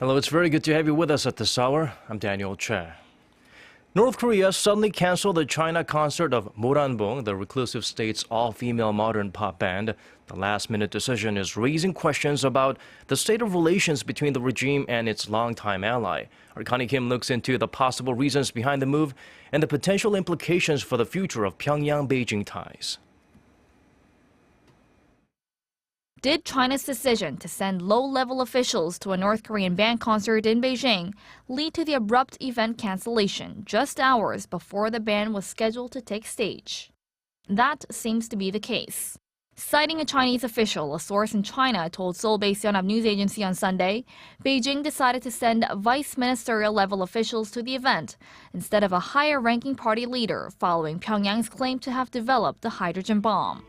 Hello, it's very good to have you with us at this hour. I'm Daniel Che. North Korea suddenly canceled the China concert of Moranbong, the reclusive state's all-female modern pop band. The last-minute decision is raising questions about the state of relations between the regime and its longtime ally. Our Connie Kim looks into the possible reasons behind the move and the potential implications for the future of Pyongyang-Beijing ties. Did China's decision to send low-level officials to a North Korean band concert in Beijing lead to the abrupt event cancellation just hours before the band was scheduled to take stage? That seems to be the case. Citing a Chinese official, a source in China told Seoul-based Yonhap news agency on Sunday, Beijing decided to send vice ministerial-level officials to the event instead of a higher-ranking party leader following Pyongyang's claim to have developed the hydrogen bomb.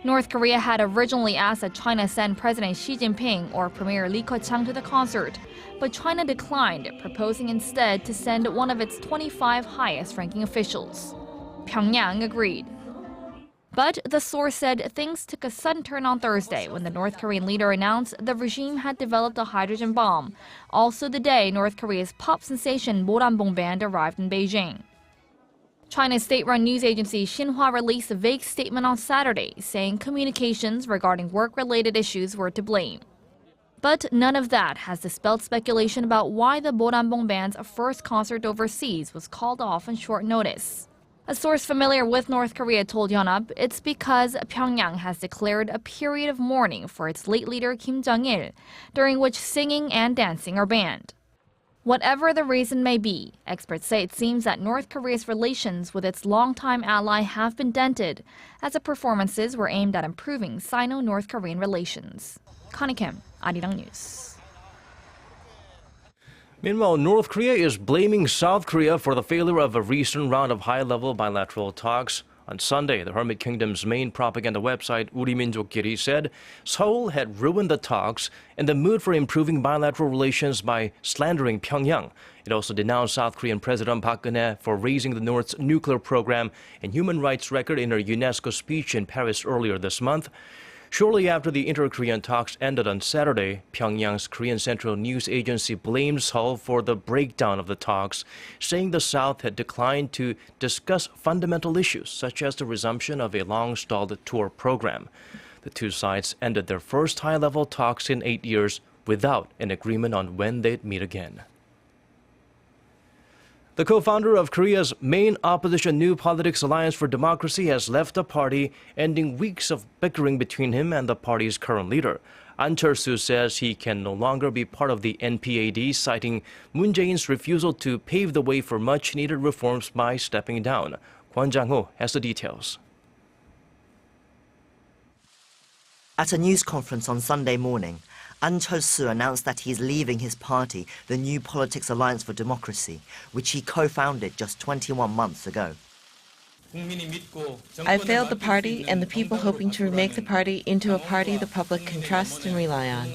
North Korea had originally asked that China send President Xi Jinping or Premier Li Keqiang to the concert, but China declined, proposing instead to send one of its 25 highest-ranking officials. Pyongyang agreed. But the source said things took a sudden turn on Thursday when the North Korean leader announced the regime had developed a hydrogen bomb, also the day North Korea's pop sensation Moranbong band arrived in Beijing. China's state-run news agency Xinhua released a vague statement on Saturday, saying communications regarding work-related issues were to blame. But none of that has dispelled speculation about why the Moranbong band's first concert overseas was called off on short notice. A source familiar with North Korea told Yonhap it's because Pyongyang has declared a period of mourning for its late leader Kim Jong-il, during which singing and dancing are banned. Whatever the reason may be, experts say it seems that North Korea's relations with its longtime ally have been dented, as the performances were aimed at improving Sino-North Korean relations. Connie Kim, Arirang News. Meanwhile, North Korea is blaming South Korea for the failure of a recent round of high-level bilateral talks. On Sunday, the Hermit Kingdom's main propaganda website, 우리민족끼리, said Seoul had ruined the talks and the mood for improving bilateral relations by slandering Pyongyang. It also denounced South Korean President Park Geun-hye for raising the North's nuclear program and human rights record in her UNESCO speech in Paris earlier this month. Shortly after the inter-Korean talks ended on Saturday, Pyongyang's Korean Central News Agency blamed Seoul for the breakdown of the talks, saying the South had declined to discuss fundamental issues such as the resumption of a long-stalled tour program. The two sides ended their first high-level talks in 8 years without an agreement on when they'd meet again. The co-founder of Korea's main opposition New Politics Alliance for Democracy has left the party, ending weeks of bickering between him and the party's current leader. Ahn Cheol-soo says he can no longer be part of the NPAD, citing Moon Jae-in's refusal to pave the way for much-needed reforms by stepping down. Kwon Jang-ho has the details. At a news conference on Sunday morning, Ahn Cheol-soo announced that he is leaving his party, the New Politics Alliance for Democracy, which he co-founded just 21 months ago. I failed the party and the people hoping to remake the party into a party the public can trust and rely on.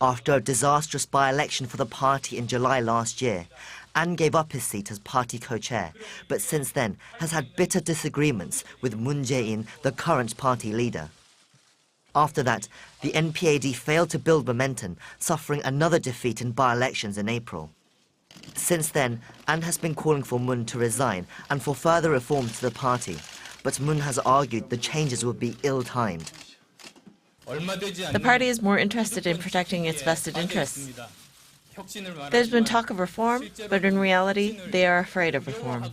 After a disastrous by-election for the party in July last year, Ahn gave up his seat as party co-chair, but since then has had bitter disagreements with Moon Jae-in, the current party leader. After that, the NPAD failed to build momentum, suffering another defeat in by-elections in April. Since then, Ahn has been calling for Moon to resign and for further reforms to the party, but Moon has argued the changes would be ill-timed. The party is more interested in protecting its vested interests. There's been talk of reform, but in reality, they are afraid of reform.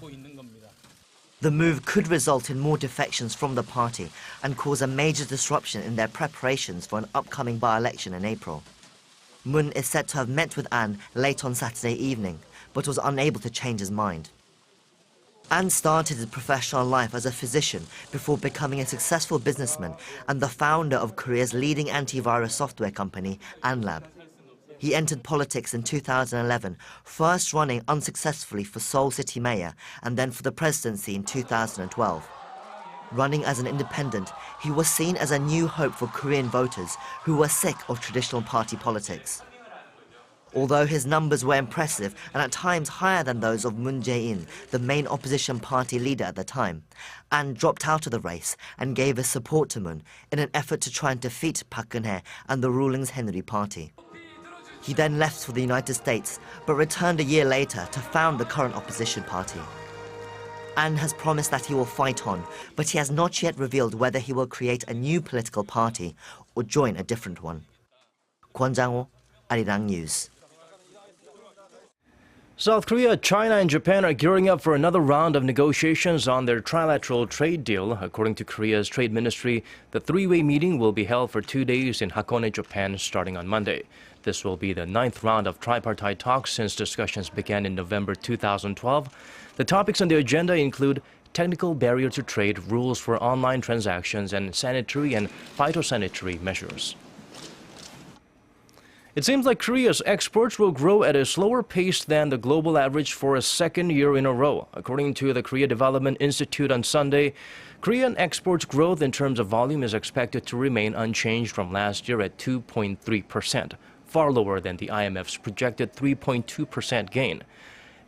The move could result in more defections from the party and cause a major disruption in their preparations for an upcoming by-election in April. Moon is said to have met with Ahn late on Saturday evening, but was unable to change his mind. Ahn started his professional life as a physician before becoming a successful businessman and the founder of Korea's leading antivirus software company, Anlab. He entered politics in 2011, first running unsuccessfully for Seoul City Mayor and then for the presidency in 2012. Running as an independent, he was seen as a new hope for Korean voters who were sick of traditional party politics. Although his numbers were impressive and at times higher than those of Moon Jae-in, the main opposition party leader at the time, Ahn dropped out of the race and gave his support to Moon in an effort to try and defeat Park Geun-hye and the ruling Henry Party. He then left for the United States, but returned a year later to found the current opposition party. Ahn has promised that he will fight on, but he has not yet revealed whether he will create a new political party or join a different one. Kwon Jang-ho, Arirang News. South Korea, China, and Japan are gearing up for another round of negotiations on their trilateral trade deal. According to Korea's trade ministry, the three-way meeting will be held for 2 days in Hakone, Japan, starting on Monday. This will be the 9th round of tripartite talks since discussions began in November 2012. The topics on the agenda include technical barrier to trade, rules for online transactions, and sanitary and phytosanitary measures. It seems like Korea's exports will grow at a slower pace than the global average for a second year in a row. According to the Korea Development Institute on Sunday, Korean exports growth in terms of volume is expected to remain unchanged from last year at 2.3%, far lower than the IMF's projected 3.2% gain.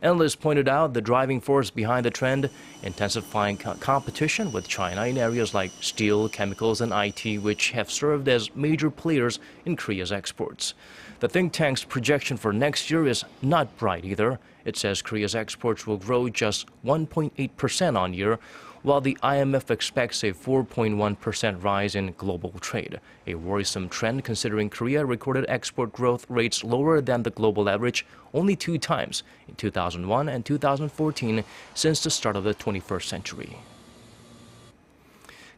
Analysts pointed out the driving force behind the trend, intensifying competition with China in areas like steel, chemicals, and IT, which have served as major players in Korea's exports. The think tank's projection for next year is not bright either. It says Korea's exports will grow just 1.8% on year, while the IMF expects a 4.1% rise in global trade. A worrisome trend considering Korea recorded export growth rates lower than the global average only 2 times, in 2001 and 2014, since the start of the 21st century.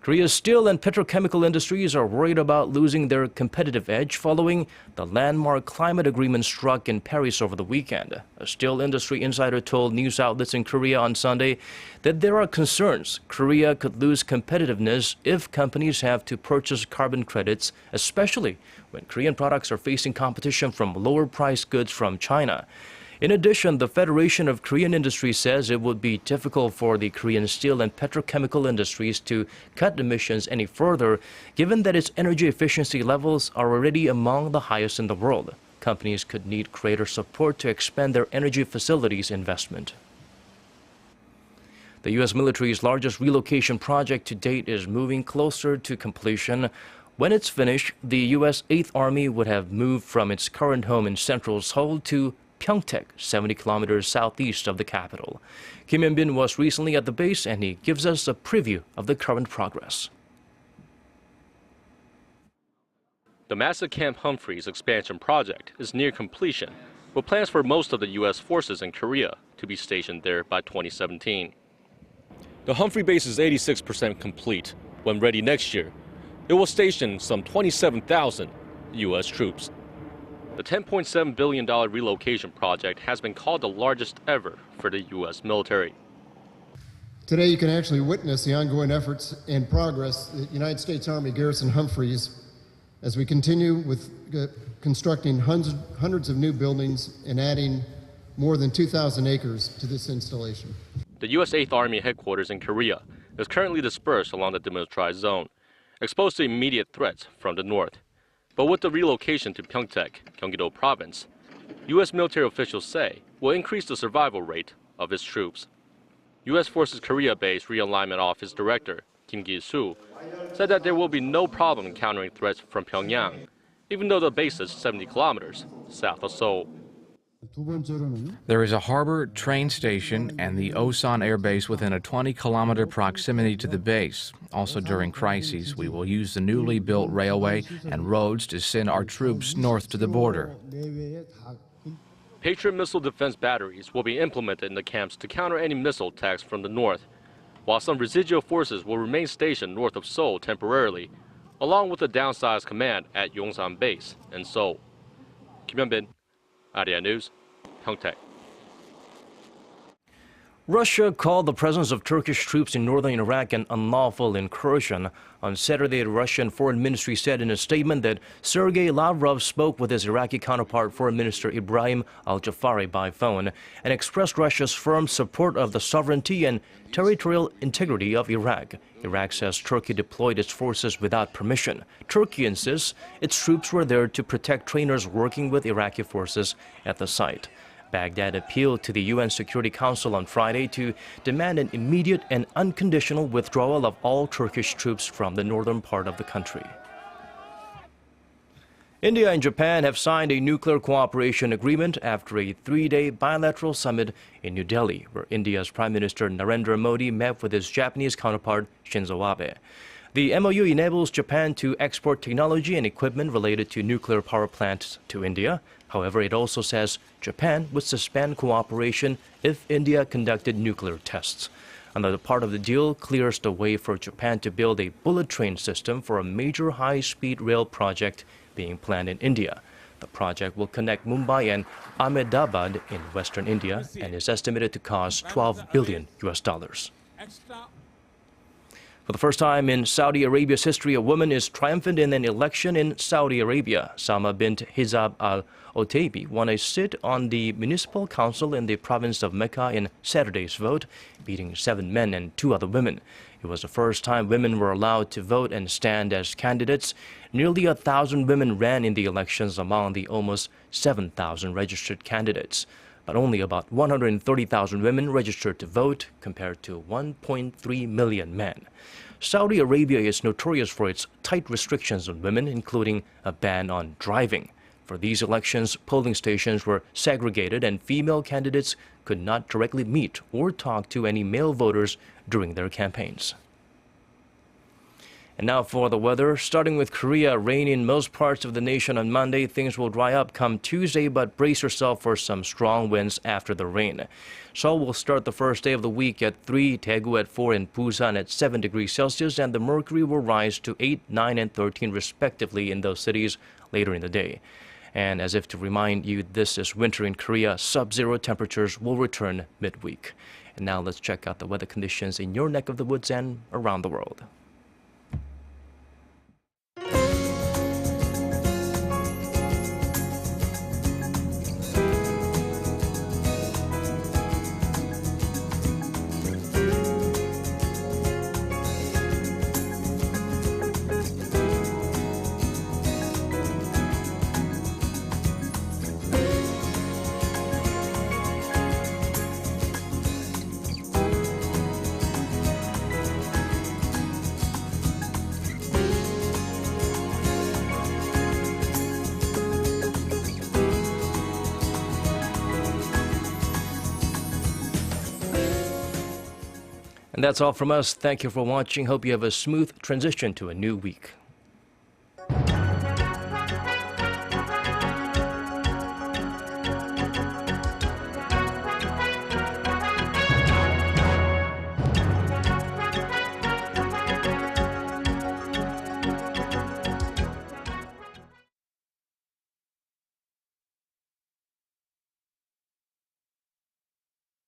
Korea's steel and petrochemical industries are worried about losing their competitive edge following the landmark climate agreement struck in Paris over the weekend. A steel industry insider told news outlets in Korea on Sunday that there are concerns Korea could lose competitiveness if companies have to purchase carbon credits, especially when Korean products are facing competition from lower-priced goods from China. In addition, the Federation of Korean Industry says it would be difficult for the Korean steel and petrochemical industries to cut emissions any further, given that its energy efficiency levels are already among the highest in the world. Companies could need greater support to expand their energy facilities investment. The U.S. military's largest relocation project to date is moving closer to completion. When it's finished, the U.S. 8th Army would have moved from its current home in central Seoul to Pyeongtaek, 70 kilometers southeast of the capital. Kim Hyun-bin was recently at the base, and he gives us a preview of the current progress. The massive Camp Humphreys expansion project is near completion, with plans for most of the U.S. forces in Korea to be stationed there by 2017. The Humphrey base is 86% complete. When ready next year, it will station some 27,000 U.S. troops. The $10.7 billion relocation project has been called the largest ever for the U.S. military. Today you can actually witness the ongoing efforts and progress at United States Army Garrison Humphreys as we continue with constructing hundreds of new buildings and adding more than 2,000 acres to this installation. The U.S. 8th Army headquarters in Korea is currently dispersed along the demilitarized zone, exposed to immediate threats from the north. But with the relocation to Pyeongtaek, Gyeonggi-do province, U.S. military officials say will increase the survival rate of its troops. U.S. Forces Korea Base Realignment Office Director Kim Gi-soo said that there will be no problem countering threats from Pyongyang, even though the base is 70 kilometers south of Seoul. There is a harbor, train station, and the Osan Air Base within a 20-kilometer proximity to the base. Also during crises, we will use the newly built railway and roads to send our troops north to the border. Patriot missile defense batteries will be implemented in the camps to counter any missile attacks from the north, while some residual forces will remain stationed north of Seoul temporarily, along with a downsized command at Yongsan Base in Seoul. Kim Hyun-bin, Arirang News, Pyeongtaek. Russia called the presence of Turkish troops in northern Iraq an unlawful incursion. On Saturday, the Russian Foreign Ministry said in a statement that Sergei Lavrov spoke with his Iraqi counterpart, Foreign Minister Ibrahim al-Jafari, by phone and expressed Russia's firm support of the sovereignty and territorial integrity of Iraq. Iraq says Turkey deployed its forces without permission. Turkey insists its troops were there to protect trainers working with Iraqi forces at the site. Baghdad appealed to the UN Security Council on Friday to demand an immediate and unconditional withdrawal of all Turkish troops from the northern part of the country. India and Japan have signed a nuclear cooperation agreement after a 3-day bilateral summit in New Delhi, where India's Prime Minister Narendra Modi met with his Japanese counterpart Shinzo Abe. The MOU enables Japan to export technology and equipment related to nuclear power plants to India. However, it also says Japan would suspend cooperation if India conducted nuclear tests. Another part of the deal clears the way for Japan to build a bullet train system for a major high-speed rail project being planned in India. The project will connect Mumbai and Ahmedabad in western India and is estimated to cost $12 billion. For the first time in Saudi Arabia's history, a woman is triumphant in an election in Saudi Arabia. Salma bint Hizab al-Otaibi won a seat on the municipal council in the province of Mecca in Saturday's vote, beating 7 men and 2 other women. It was the first time women were allowed to vote and stand as candidates. Nearly 1,000 women ran in the elections among the almost 7,000 registered candidates. But only about 130,000 women registered to vote, compared to 1.3 million men. Saudi Arabia is notorious for its tight restrictions on women, including a ban on driving. For these elections, polling stations were segregated and female candidates could not directly meet or talk to any male voters during their campaigns. And now for the weather. Starting with Korea, rain in most parts of the nation on Monday. Things will dry up come Tuesday, but brace yourself for some strong winds after the rain. Seoul will start the first day of the week at 3, Daegu at 4, and Busan at 7 degrees Celsius, and the mercury will rise to 8, 9, and 13 respectively in those cities later in the day. And as if to remind you this is winter in Korea, sub-zero temperatures will return midweek. And now let's check out the weather conditions in your neck of the woods and around the world. And that's all from us. Thank you for watching. Hope you have a smooth transition to a new week.